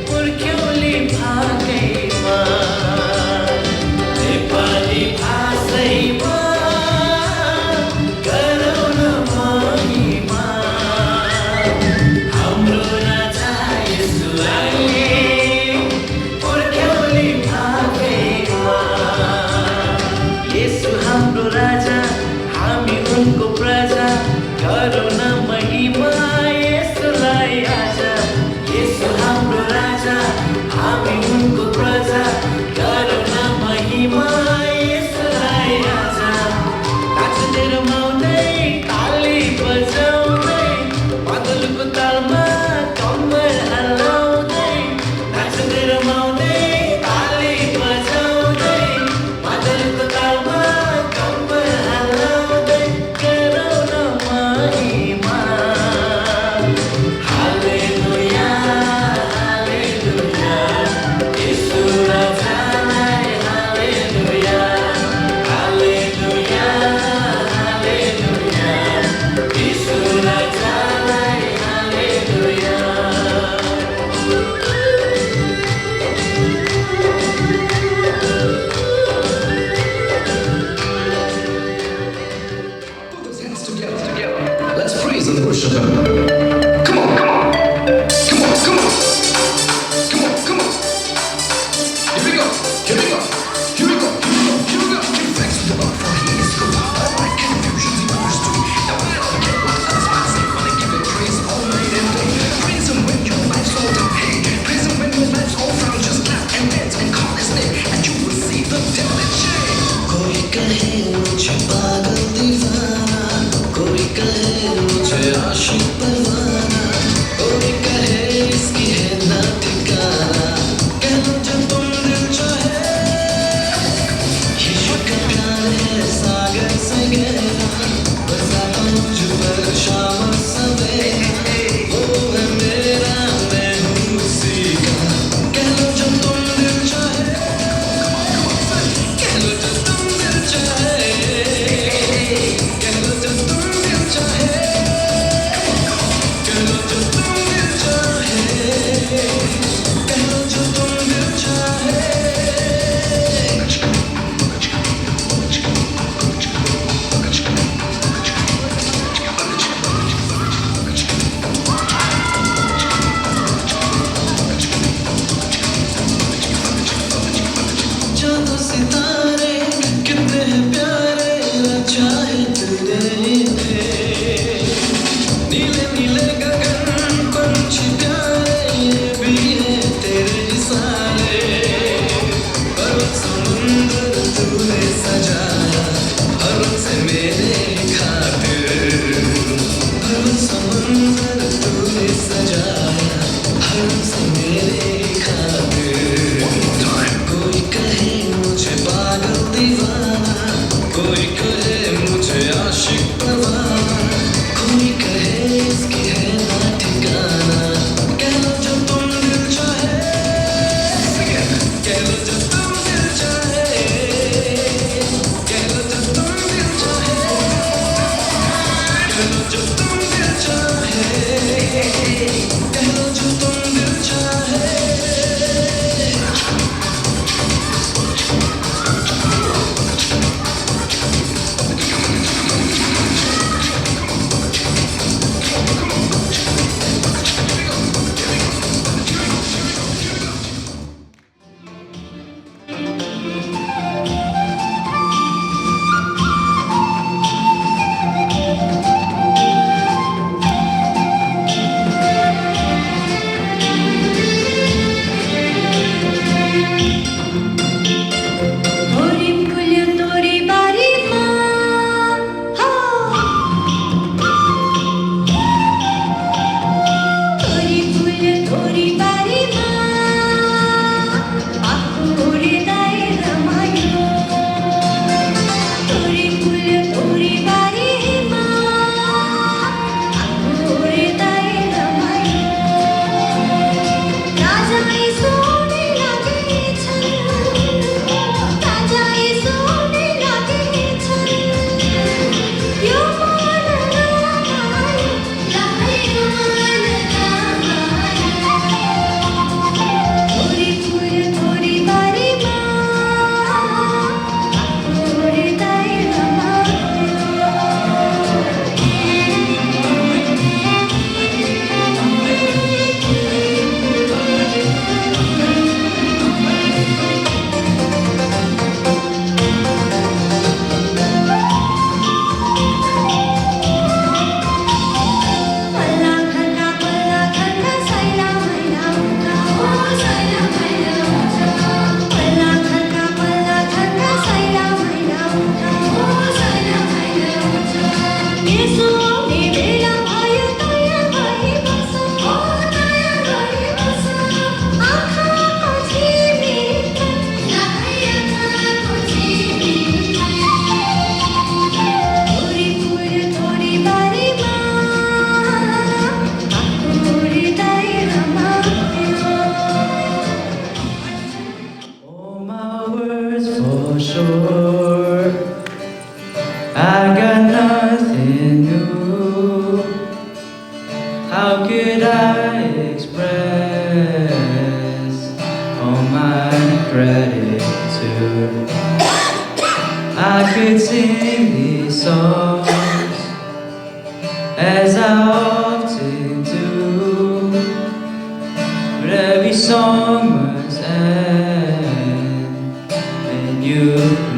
पुर्ख्यौली भागैमा नेपाली भाषैमा गरौँ न महिमा हाम्रो राजा येशू आए पुर्ख्यौली भागैमा येशू हाम्रो राजा हामी उनको प्रजा गरौँ न महिमा येशूलाई आज येशू हाम्रो राजा हामी उनको प्रजा गरौँ न महिमा येशूलाई आज नाच्दै रमाउँदै ताली बजाउँदै मादलको तालमा कम्मर हल्लाउँदै नाच्दै रमाउँदै ताली बजाउँदै मादलको तालमा कम्मर हल्लाउँदै गरौँ न महिमा हालेलुया हालेलुया येशू राजा gratitude. I could sing these songs as I often do, but every song must end, and you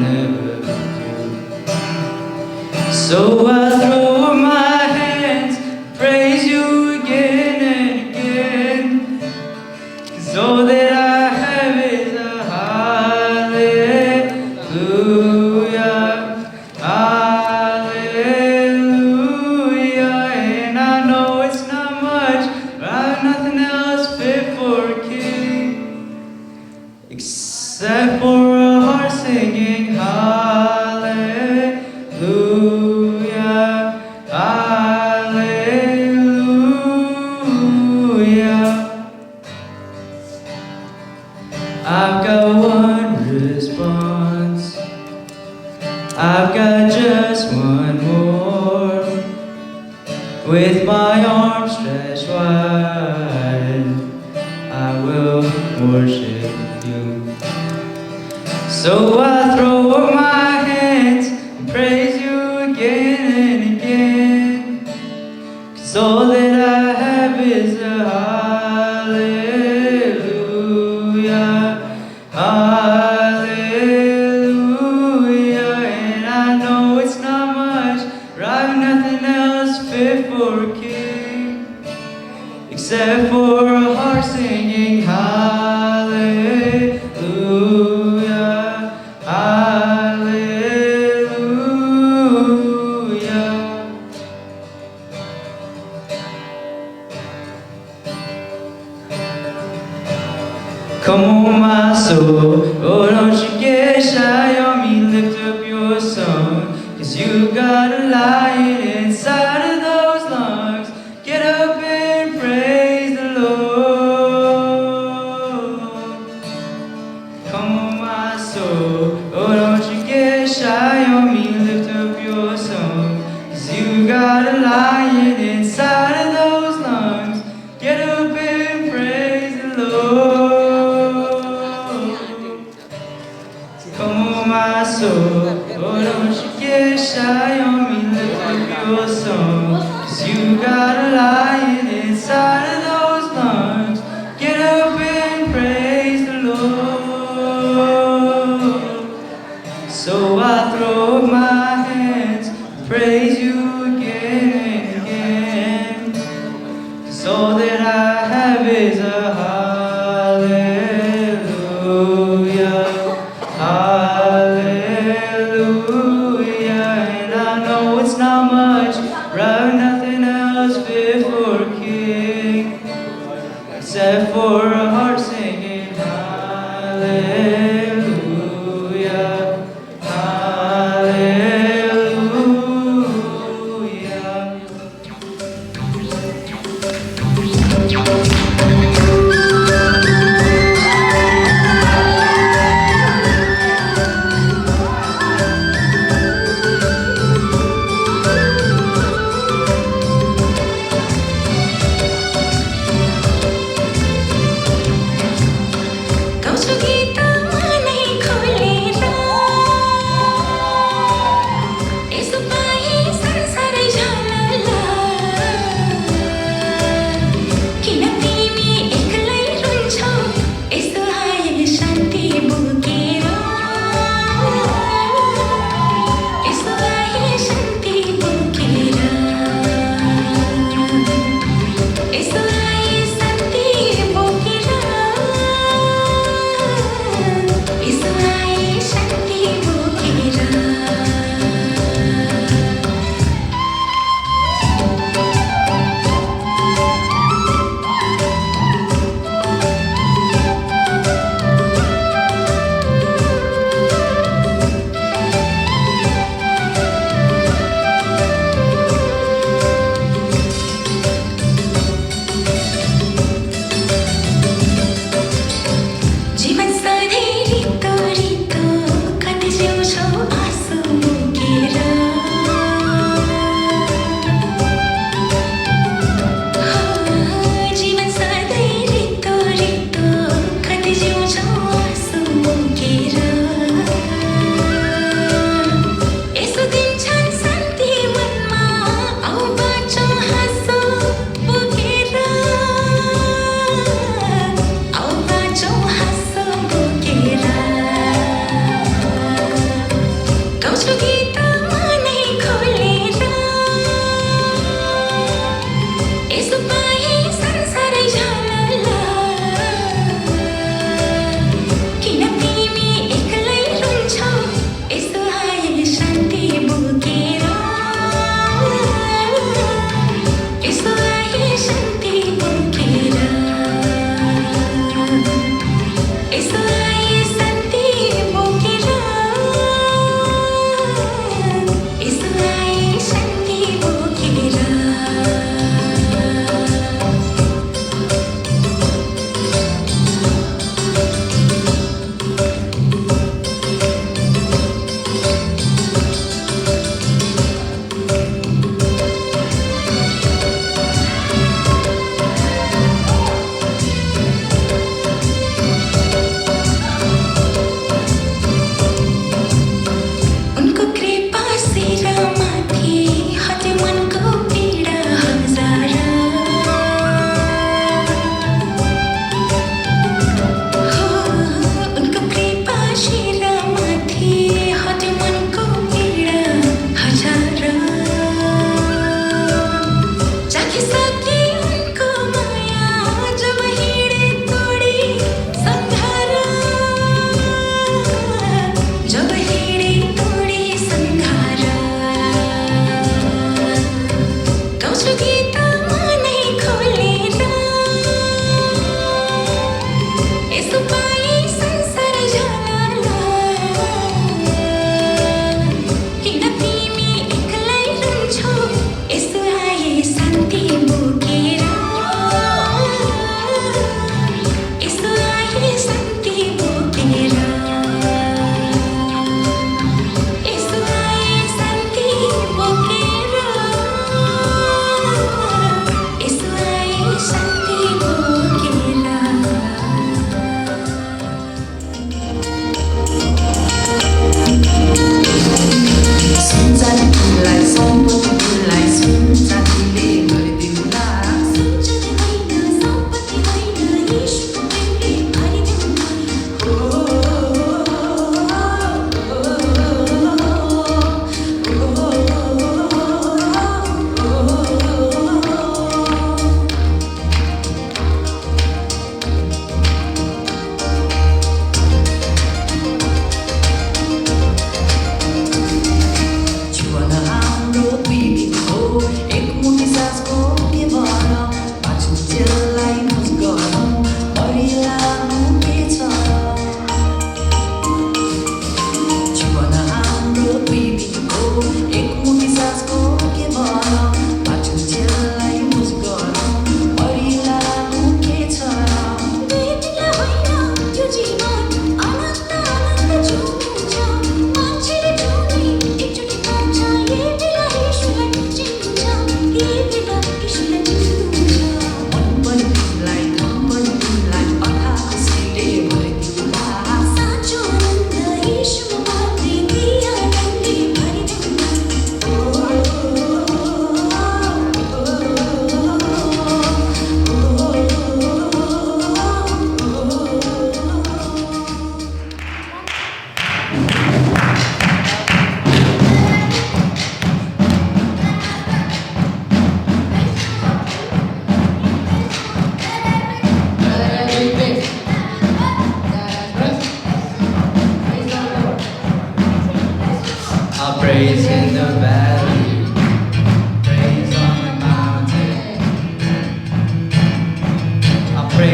never do. So I throw up my hands, praise you again and again, 'cause all that I have is a hallelujah, hallelujah. And I know it's not much, but I have nothing else fit for a king, except for a heart singing hallelujah, hallelujah. I've got one response, I've got just one more. With my arms stretched wide, I will worship you. So I throw up my hands and praise you again and again, 'cause all that I have is a hallelujah, hallelujah. And I know it's not much, but I have nothing else fit for a king, except for a heart singing hallelujah, hallelujah. Come on, my soul, oh don't you get shy on me, lift up your song, 'cause you got a lion inside of those lungs. Get up and praise the Lord. Come on, my soul, oh don't you get shy on me, lift up your song, 'cause you got a lion inside of those lungs. Get up and praise the Lord. Come on, my soul, oh don't you get shy on me, lift up your song, 'cause you got a lion inside of those lungs. Get up and praise the Lord. So I throw up my hands and praise you again and again, 'cause all that I have is a hallelujah, hallelujah. And I know it's not much, but I have nothing else fit for a king, except for a heart singing hallelujah, hallelujah.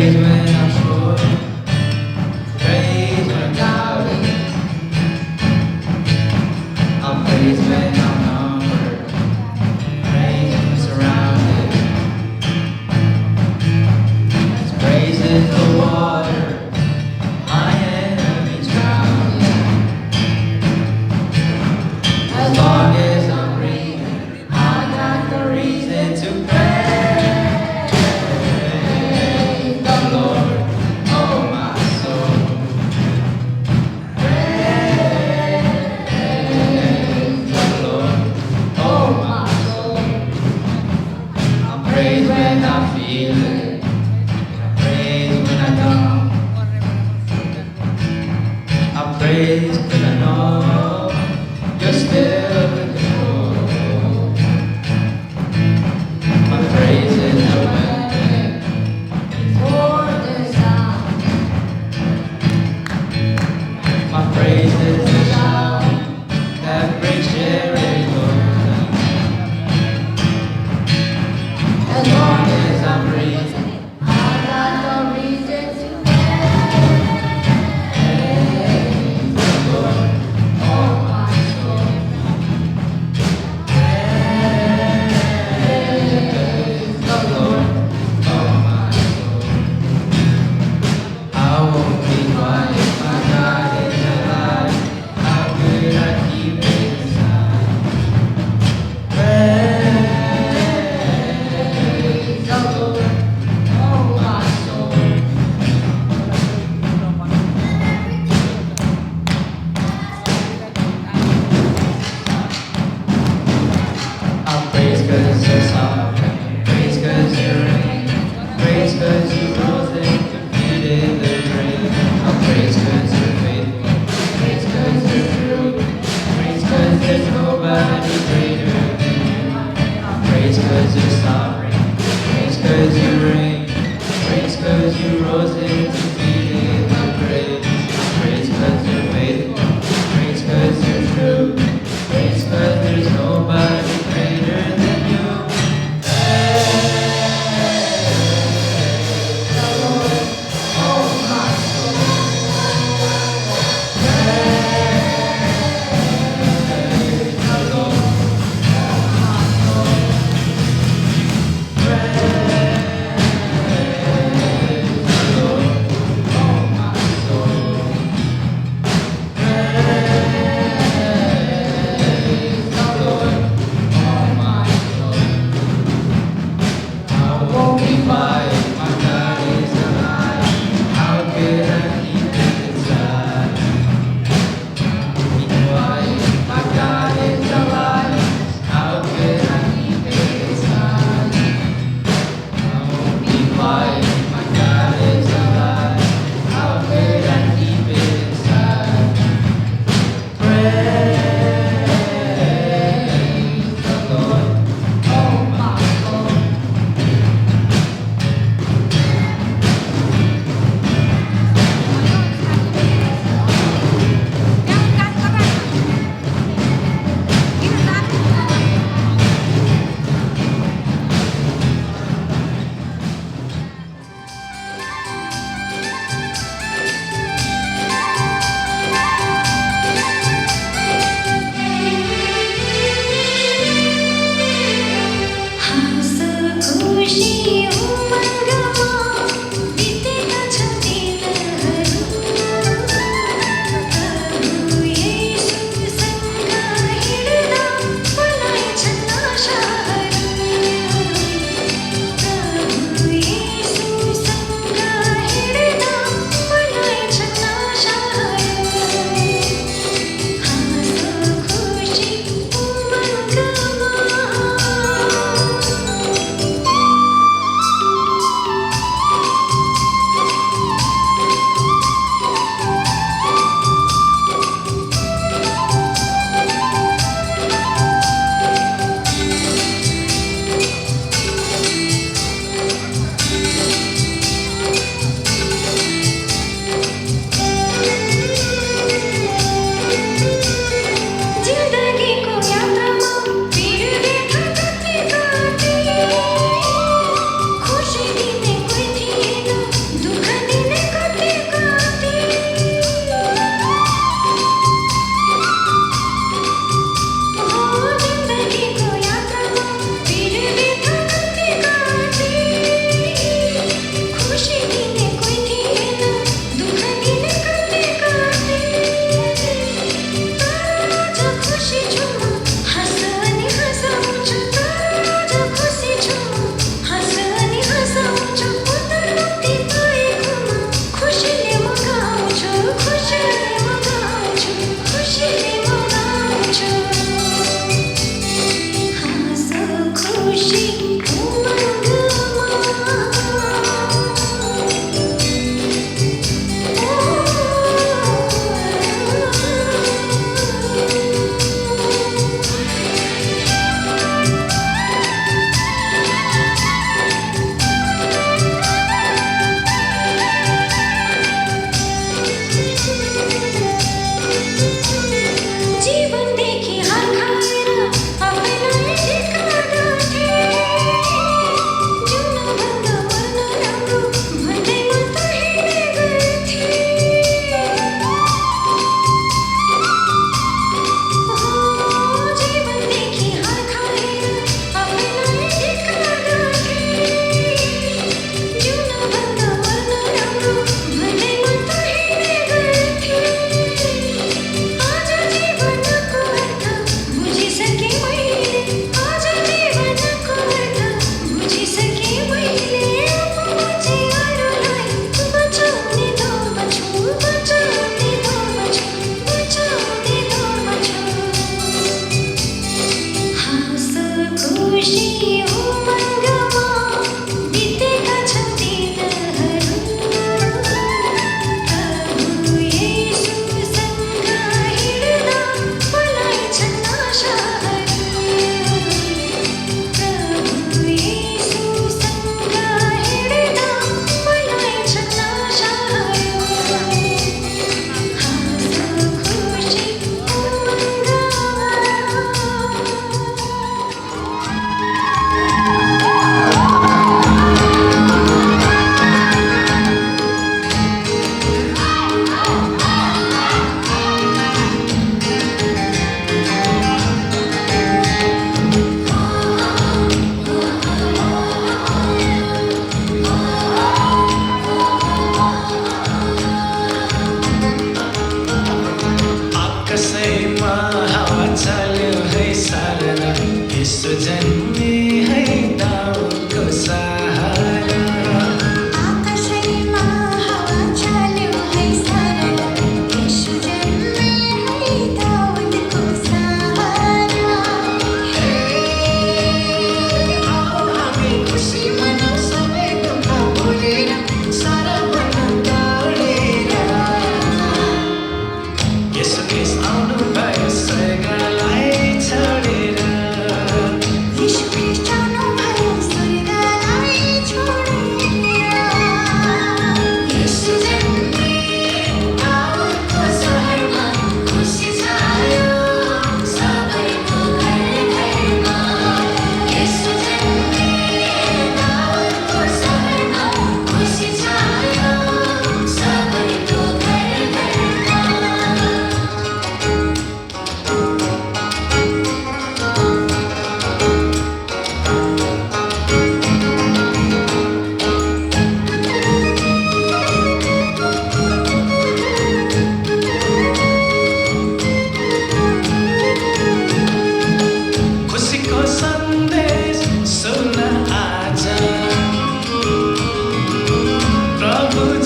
praise when I'm sure, praise when I'm doubting. I'll praise when I'm numbered, praise when I'm surrounded. His praise is the water my enemies drowning. As long as I'm breathing, I got the reason to praise the Lord, oh my soul. Praise the Lord, oh my soul. I praise when I feel it, I praise when I don't. I praise 'cause I know you're still in control. My praise is a weapon for the sound. My praise is the shout that breaks Jericho down. As long as I'm breathing, I got no reason to praise the Lord, oh my soul. Praise the Lord, oh my soul. I won't be quiet, my God is alive. How could I keep it inside? Praise the Lord, oh my soul. I praise 'cause you're sovereign, praise 'cause you reign, praise 'cause you rose and defeated the grave. I praise 'cause you're faithful, praise 'cause you're true, praise 'cause there's nobody greater than you. I praise 'cause you're sovereign, praise 'cause you reign, praise 'cause you rose and defeated the grave. I praise 'cause you're faithful, praise 'cause you're true, praise 'cause there's nobody greater than you. Praise the Lord, oh my soul. Praise the Lord, oh my soul. Praise the Lord,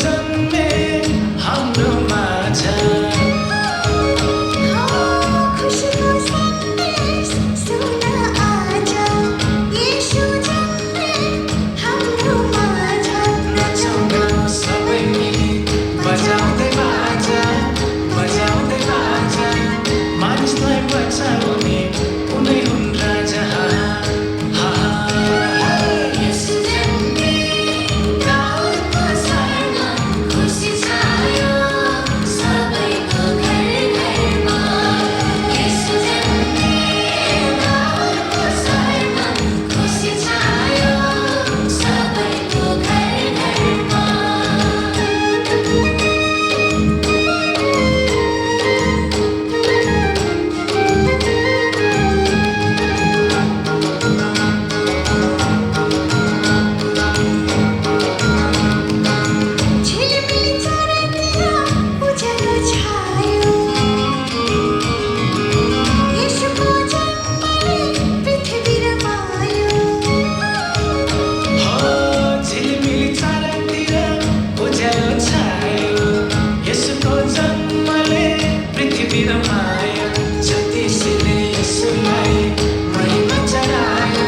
जन्मे हाम्रो माझ खुसीको सन्देश सुन आज येशू जन्मे हाम्रो माझ नचौँ गाउँ सबै मिली बजाउँदै बाजा मानिसलाई बचाउने उनै हुन् राजा येशू जन्मे दाउदको शहरमा खुसी छायो सबैको घर घरमा येशू जन्मे दाउदको शहरमा खुसी छायो सबैको घर घरमा झिलिमिली चारैतिर उज्यालो छायो येशूको जन्मले पृथ्वी रमायो झिलिमिली चारैतिर उज्यालो छायो यसुको जन्मले पृथ्वी रमायो जतिसैले यसुलाई महिमा चढायो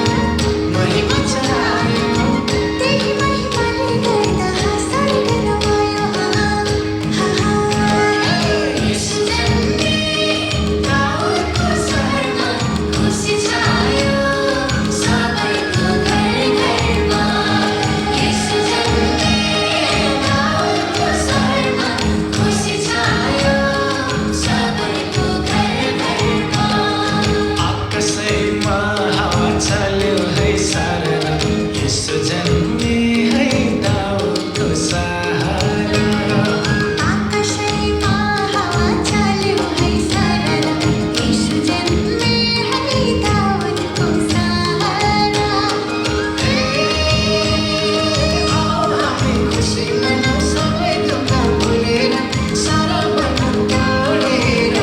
त्यही महिमाले गर्दा स्वर्ग रमायो येशू जन्मे दाउदको शहरमा खुसी छायो सबैको घर घरमा येशू जन्मे दाउदको शहरमा खुसी छायो सबैको घर घरमा आकाशैमा हावा चल्यो है सारा यसो जन्मे है दाउदको सहारा आकाशैमा हावा चल्यो है सररा येशू जन्मे है दाउदको सहारा हामी खुसी मनाउँ सबै दुःख भुलेर सारा बन्धन तोडेर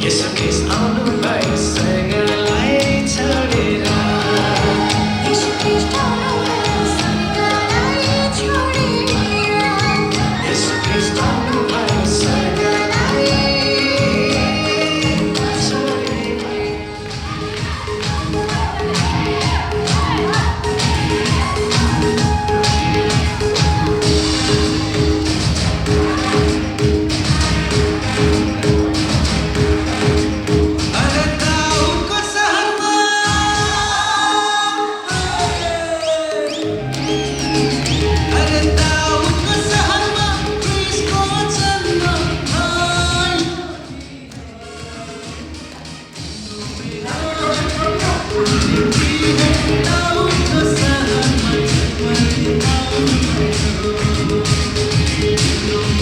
यसो ख्रिस्ट आउनुभयो स्वर्गलाई छोडेर येशू ख्रीष्ट आउनुभयो स्वर्गलाई छोडेर यसो ख्रिस्ट आउनुभयो स्वर्गलाई छोडेर अरे दाउदको शहरमा अरे दाउदको शहरमा ख्रिस्टको जन्म दाउदको शहरमा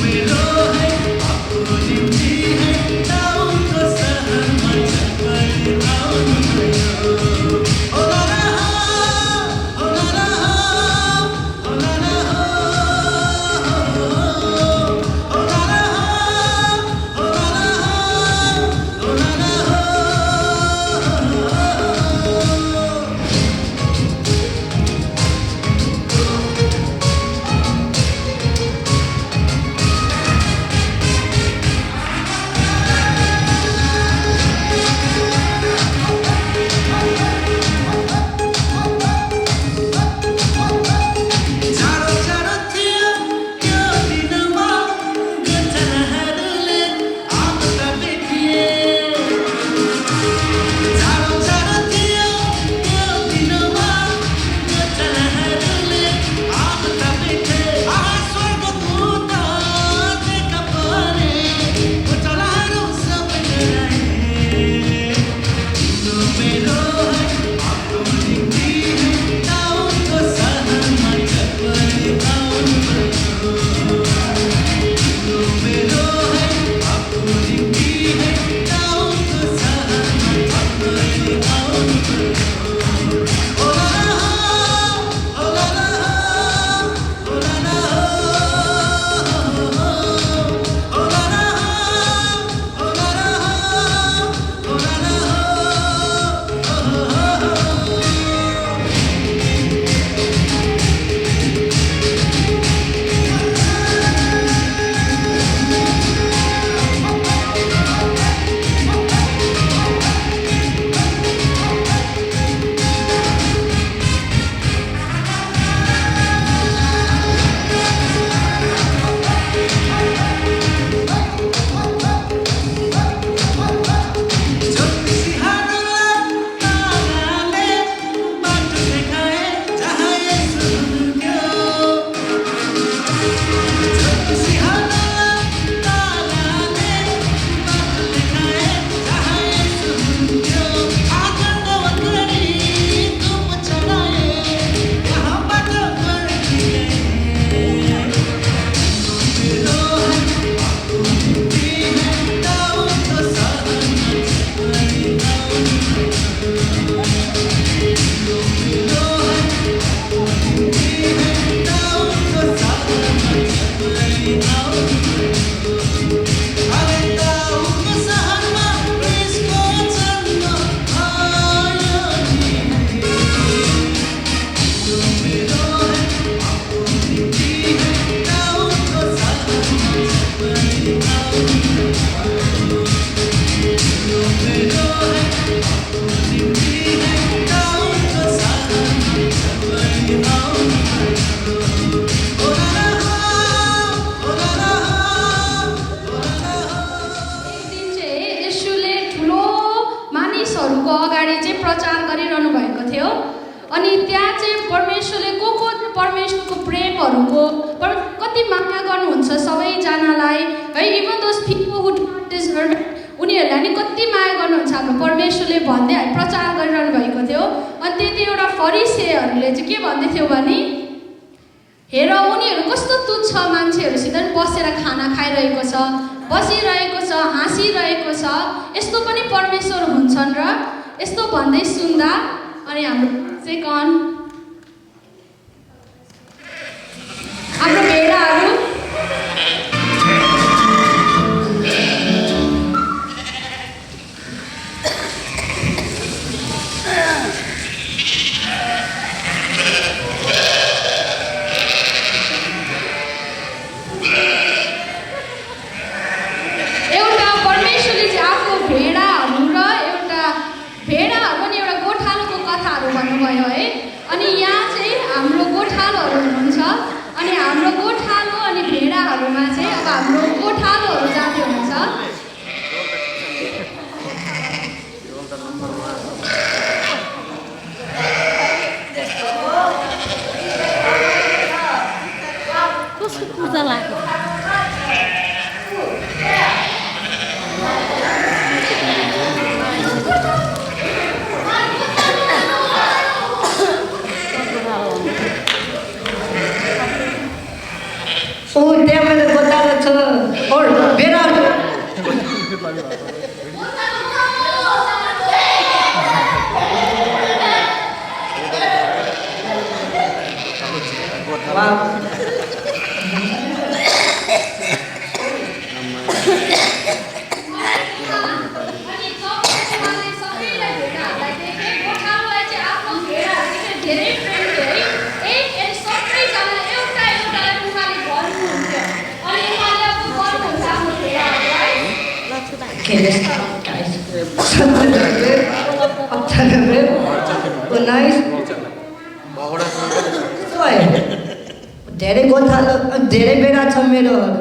मेरो है आफ्नो निम्ति है दाउदको शहरमा जन्मले आउनुभयो होला र होला अनि त्यहाँ चाहिँ परमेश्वरले को परमेश्वरको प्रेमहरूको कति माया गर्नुहुन्छ सबैजनालाई है even those people who do not deserve उनीहरूलाई नि कति माया गर्नुहुन्छ हाम्रो परमेश्वरले भन्दै प्रचार गरिरहनु भएको थियो। अनि त्यति एउटा फरिसेहरूले चाहिँ के भन्दै थियो भने हेर उनीहरू कस्तो तुच्छ मान्छेहरूसित नि बसेर खाना खाइरहेको छ, बसिरहेको छ, हाँसिरहेको छ, यस्तो पनि परमेश्वर हुन्छन् र यस्तो भन्दै सुन्दा अनि हाम्रो भेडाहरू एउटा परमेश्वरले चाहिँ आफ्नो भेडाहरू र एउटा भेडाहरू अनि एउटा गोठालोको कथाहरू भन्नुभयो है। अनि यहाँ चाहिँ हाम्रो गोठालोहरू हुनुहुन्छ अनि हाम्रो गोठालो अनि भेडाहरूमा चाहिँ अब हाम्रो गोठालोहरू जाँदै हुनुहुन्छ। कस्तो पूजा लाग्यो त्यहाँ मैले बताएको छ भेडाहरू धेरै गोठालो धेरै भेडा छ मेरोहरू।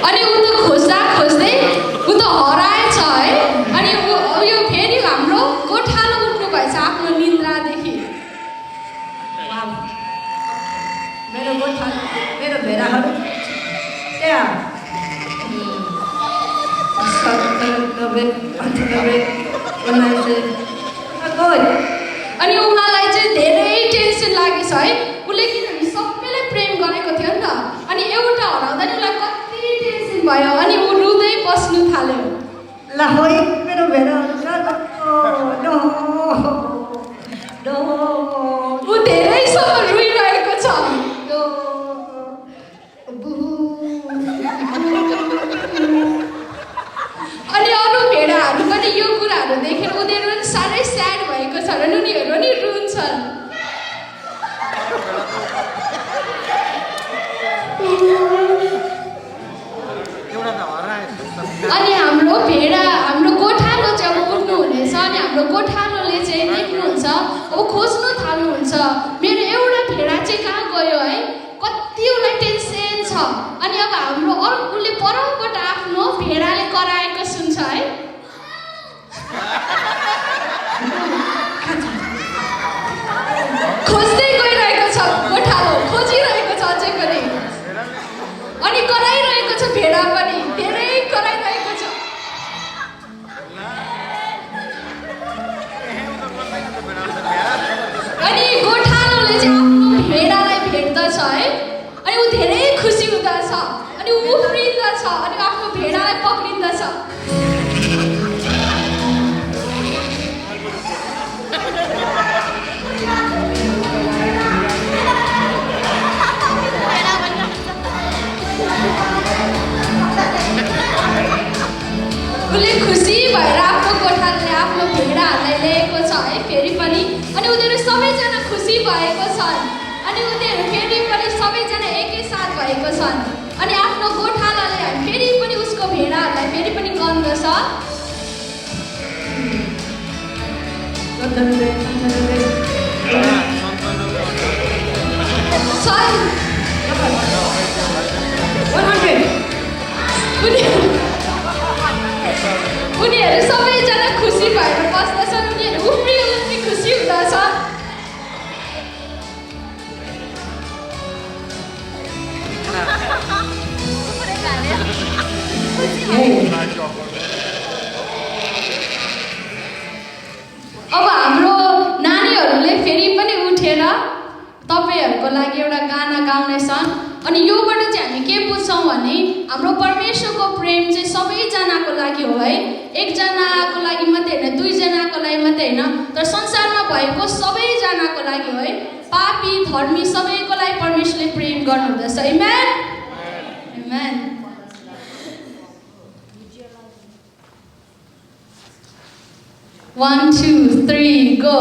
अनि ऊ त खोज्दा खोज्दै ऊ त हराएछ है। अनि यो फेरि हाम्रो गोठालो उठ्नु भएछ आफ्नो निन्द्रादेखि। मेरो गोठालो मेरो भेडाहरू त्यहाँ 97 अनि उहाँलाई चाहिँ धेरै टेन्सन लागेछ है। उसले किनभने सबैलाई प्रेम गरेको थियो नि त अनि एउटा हराउँदा नि उसलाई कति टेन्सन भयो अनि ऊ रुँदै बस्नु थाल्यो। ला होइ मेरो भेडाहरू ऊ धेरैसम्म रुइरहेको छ। अनि अरू भेडाहरू पनि यो कुराहरू देखेर उनीहरू पनि साह्रै स्याड भएको छ र उनीहरू पनि रुन्छन्। अनि हाम्रो गोठालो चाहिँ अब उठ्नुहुनेछ अनि हाम्रो गोठालोले चाहिँ देख्नुहुन्छ अब खोज्नु थाल्नुहुन्छ मेरो एउटा भेडा चाहिँ कहाँ गयो है, कति उसलाई टेन्सन छ। अनि अब हाम्रो उसले परबाट आफ्नो भेडाले कराएको सुन्छ है। खोज्दै गइरहेको छ गोठालो, खोजिरहेको छ अझै पनि अनि कराइरहेको छ भेडा पनि धेरै कराइरहेको छ। अनि गोठालोले चाहिँ आफ्नो भेडालाई भेट्दछ है अनि ऊ धेरै खुसी हुँदछ अनि ऊ उफ्रिँदछ अनि आफ्नो भेडालाई पक्रिँदछ। भएको छन् अनि आफ्नो गोठालालाई हामी फेरि पनि उसको भेडाहरूलाई फेरि पनि गन्दछ उनीहरू सबैजना खुसी भएर बस्दछन् उनीहरू उफ्री खुसी हुँदछ अब हाम्रो नानीहरूले फेरि पनि उठेर तपाईँहरूको लागि एउटा गाना गाउनेछन् अनि योबाट चाहिँ हामी के बुझ्छौँ भने हाम्रो परमेश्वरको प्रेम चाहिँ सबैजनाको लागि हो है एकजनाको लागि मात्रै होइन दुईजनाको लागि मात्रै होइन तर संसारमा भएको सबैजनाको लागि हो है पापी धर्मी सबैको लागि परमेश्वरले प्रेम गर्नुहुँदछ आमेन आमेन 1 2 3 go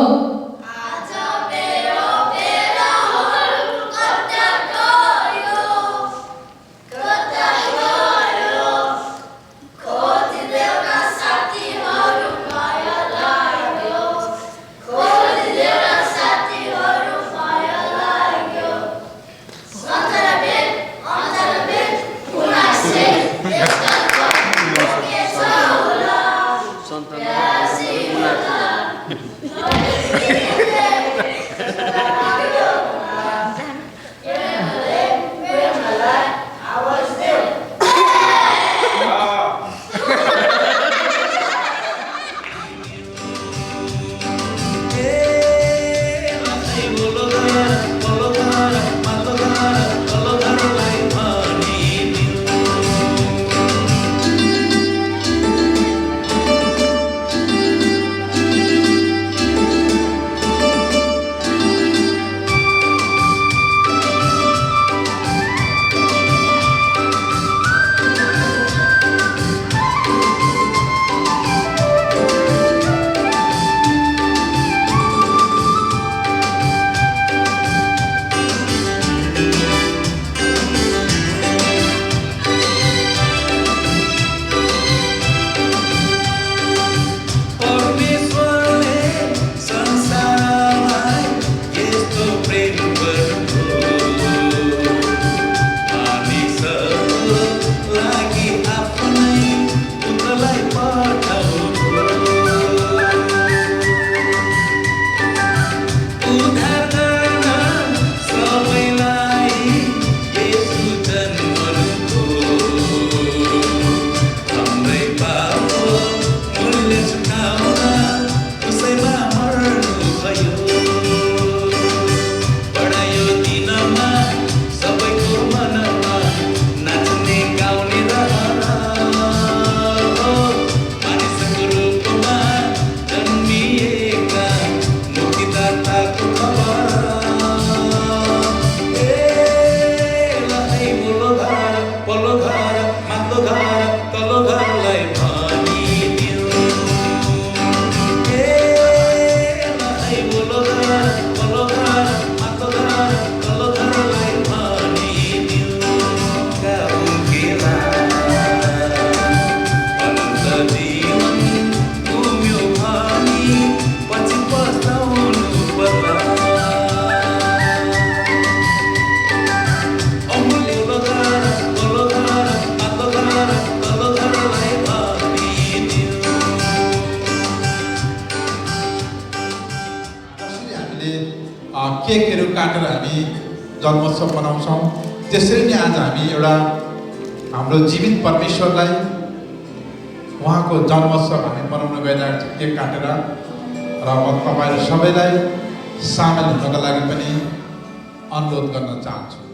केकहरू काटेर हामी जन्मोत्सव मनाउँछौँ त्यसरी नै आज हामी एउटा हाम्रो जीवित परमेश्वरलाई उहाँको जन्मोत्सव हामी मनाउन गइरहेको छौँ केक काटेर र म तपाईँहरू सबैलाई सामेल हुनका लागि पनि अनुरोध गर्न चाहन्छु।